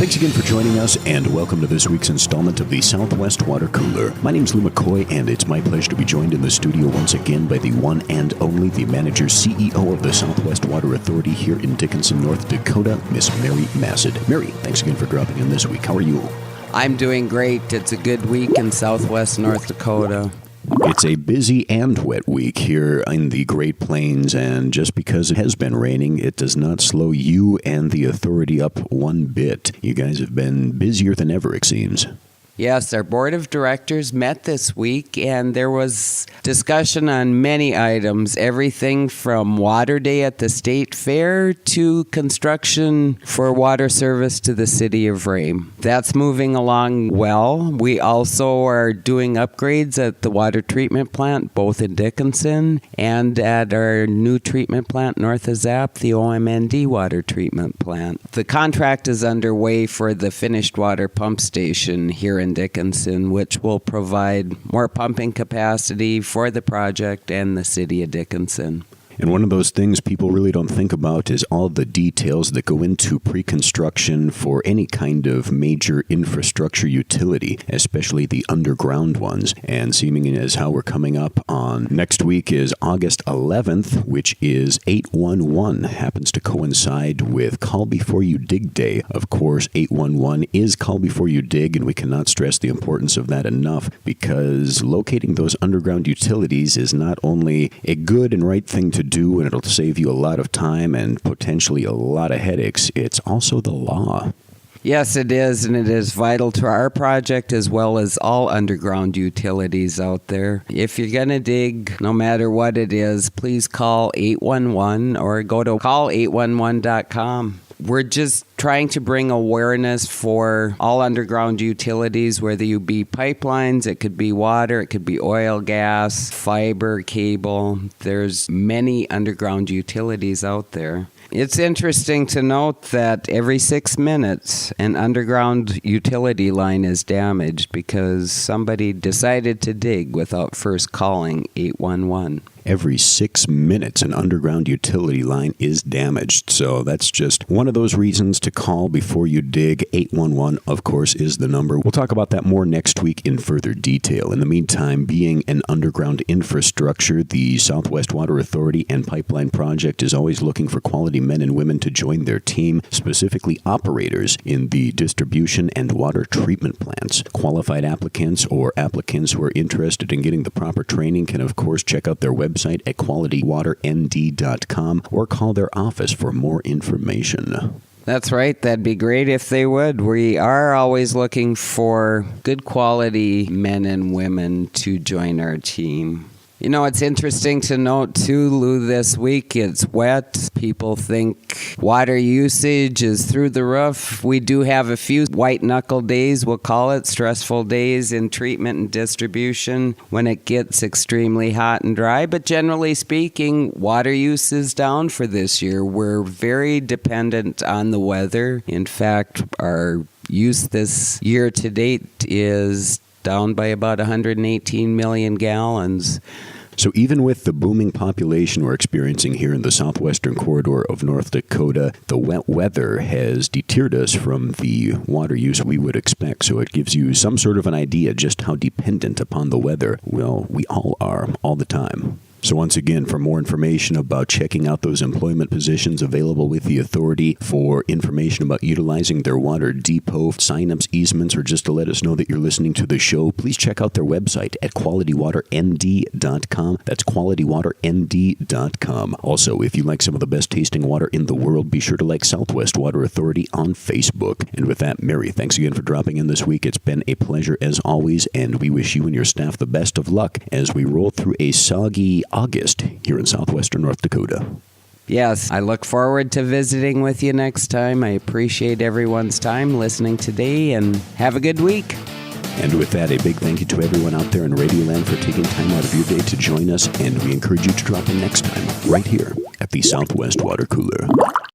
Thanks again for joining us, and welcome to this week's installment of the Southwest Water Cooler. My name's Lou McCoy, and it's my pleasure to be joined in the studio once again by the one and only, the manager CEO of the Southwest Water Authority here in Dickinson, North Dakota, Miss Mary Massad. Mary, thanks again for dropping in this week. How are you? I'm doing great. It's a good week in Southwest North Dakota. It's a busy and wet week here in the Great Plains, and just because it has been raining, it does not slow you and the authority up one bit. You guys have been busier than ever, it seems. Yes, our board of directors met this week, and there was discussion on many items, everything from Water Day at the State Fair to construction for water service to the city of Rame. That's moving along well. We also are doing upgrades at the water treatment plant, both in Dickinson and at our new treatment plant north of Zap, the OMND water treatment plant. The contract is underway for the finished water pump station here in Dickinson, which will provide more pumping capacity for the project and the city of Dickinson. And one of those things people really don't think about is all the details that go into pre-construction for any kind of major infrastructure utility, especially the underground ones. And seeming as how we're coming up on next week is August 11th, which is 8/11, happens to coincide with Call Before You Dig Day. Of course, 8/11 is Call Before You Dig, and we cannot stress the importance of that enough, because locating those underground utilities is not only a good and right thing to do, and it'll save you a lot of time and potentially a lot of headaches, it's also the law. Yes, it is, and it is vital to our project as well as all underground utilities out there. If you're going to dig, no matter what it is, please call 811 or go to call811.com. We're just trying to bring awareness for all underground utilities, whether you be pipelines, it could be water, it could be oil, gas, fiber, cable. There's many underground utilities out there. It's interesting to note that every 6 minutes, an underground utility line is damaged because somebody decided to dig without first calling 811. Every 6 minutes, an underground utility line is damaged. So that's just one of those reasons to call before you dig. 811, of course, is the number. We'll talk about that more next week in further detail. In the meantime, being an underground infrastructure, the Southwest Water Authority and Pipeline Project is always looking for quality men and women to join their team, specifically operators in the distribution and water treatment plants. Qualified applicants or applicants who are interested in getting the proper training can, of course, check out their website at qualitywaternd.com or call their office for more information. That's right. That'd be great if they would. We are always looking for good quality men and women to join our team. You know, it's interesting to note, too, Lou, this week it's wet. People think water usage is through the roof. We do have a few white-knuckle days, we'll call it, stressful days in treatment and distribution when it gets extremely hot and dry. But generally speaking, water use is down for this year. We're very dependent on the weather. In fact, our use this year to date is down by about 118 million gallons. So even with the booming population we're experiencing here in the southwestern corridor of North Dakota, the wet weather has deterred us from the water use we would expect. So it gives you some sort of an idea just how dependent upon the weather, well, we all are all the time. So once again, for more information about checking out those employment positions available with the authority, for information about utilizing their water depot, sign-ups, easements, or just to let us know that you're listening to the show, please check out their website at qualitywaternd.com. That's qualitywaternd.com. Also, if you like some of the best tasting water in the world, be sure to like Southwest Water Authority on Facebook. And with that, Mary, thanks again for dropping in this week. It's been a pleasure as always, and we wish you and your staff the best of luck as we roll through a soggy August here in southwestern North Dakota. Yes, I look forward to visiting with you next time. I appreciate everyone's time listening today, and have a good week. And with that, a big thank you to everyone out there in Radioland for taking time out of your day to join us, and we encourage you to drop in next time right here at the Southwest Water Cooler.